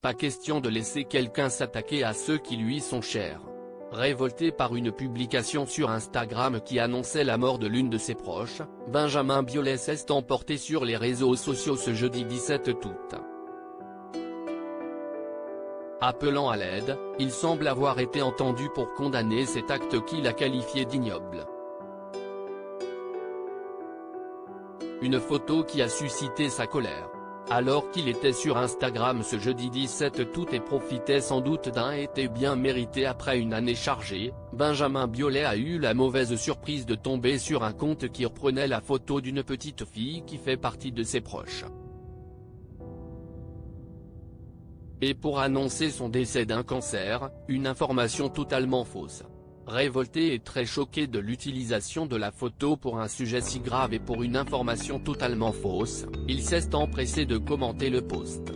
Pas question de laisser quelqu'un s'attaquer à ceux qui lui sont chers. Révolté par une publication sur Instagram qui annonçait la mort de l'une de ses proches, Benjamin Biolay s'est emporté sur les réseaux sociaux ce jeudi 17 août. Appelant à l'aide, il semble avoir été entendu pour condamner cet acte qu'il a qualifié d'ignoble. Une photo qui a suscité sa colère. Alors qu'il était sur Instagram ce jeudi 17 août et profitait sans doute d'un été bien mérité après une année chargée, Benjamin Biolay a eu la mauvaise surprise de tomber sur un compte qui reprenait la photo d'une petite fille qui fait partie de ses proches. Et pour annoncer son décès d'un cancer, une information totalement fausse. Révolté et très choqué de l'utilisation de la photo pour un sujet si grave et pour une information totalement fausse, il s'est empressé de commenter le post.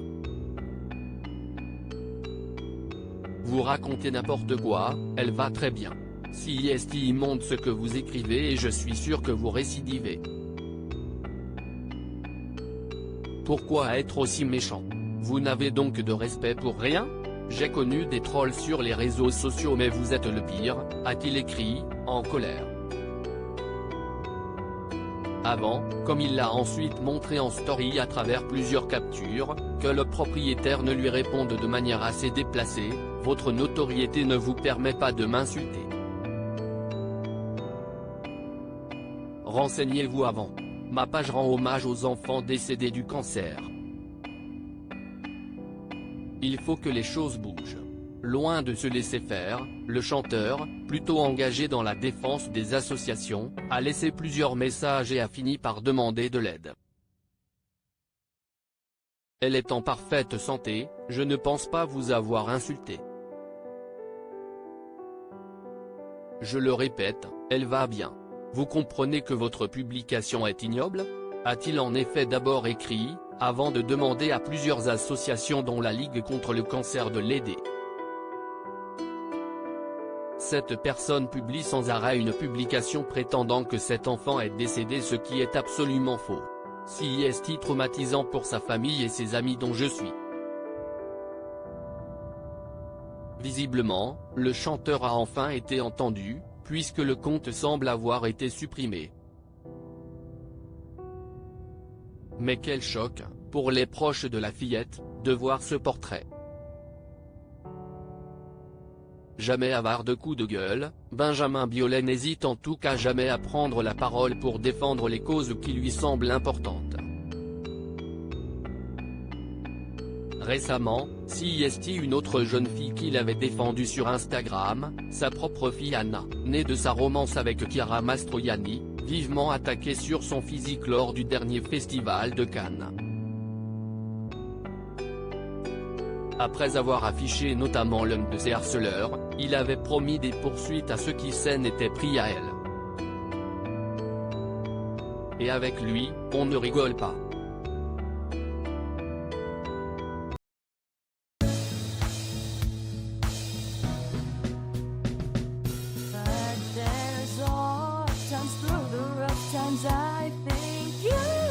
Vous racontez n'importe quoi, elle va très bien. Si est montre ce que vous écrivez et je suis sûr que vous récidivez. Pourquoi être aussi méchant? Vous n'avez donc de respect pour rien? J'ai connu des trolls sur les réseaux sociaux mais vous êtes le pire, a-t-il écrit, en colère. Avant, comme il l'a ensuite montré en story à travers plusieurs captures, que le propriétaire ne lui réponde de manière assez déplacée, votre notoriété ne vous permet pas de m'insulter. Renseignez-vous avant. Ma page rend hommage aux enfants décédés du cancer. Il faut que les choses bougent. Loin de se laisser faire, le chanteur, plutôt engagé dans la défense des associations, a laissé plusieurs messages et a fini par demander de l'aide. Elle est en parfaite santé, je ne pense pas vous avoir insulté. Je le répète, elle va bien. Vous comprenez que votre publication est ignoble? A-t-il en effet d'abord écrit, avant de demander à plusieurs associations dont la Ligue contre le cancer de l'aider. Cette personne publie sans arrêt une publication prétendant que cet enfant est décédé, ce qui est absolument faux. Si est traumatisant pour sa famille et ses amis dont je suis. Visiblement, le chanteur a enfin été entendu, puisque le compte semble avoir été supprimé. Mais quel choc, pour les proches de la fillette, de voir ce portrait. Jamais avare de coups de gueule, Benjamin Biolay n'hésite en tout cas jamais à prendre la parole pour défendre les causes qui lui semblent importantes. Récemment, une autre jeune fille qu'il avait défendue sur Instagram, sa propre fille Anna, née de sa romance avec Chiara Mastroianni, vivement attaquée sur son physique lors du dernier festival de Cannes. Après avoir affiché notamment l'un de ses harceleurs, il avait promis des poursuites à ceux qui s'en étaient pris à elle. Et avec lui, on ne rigole pas. I think you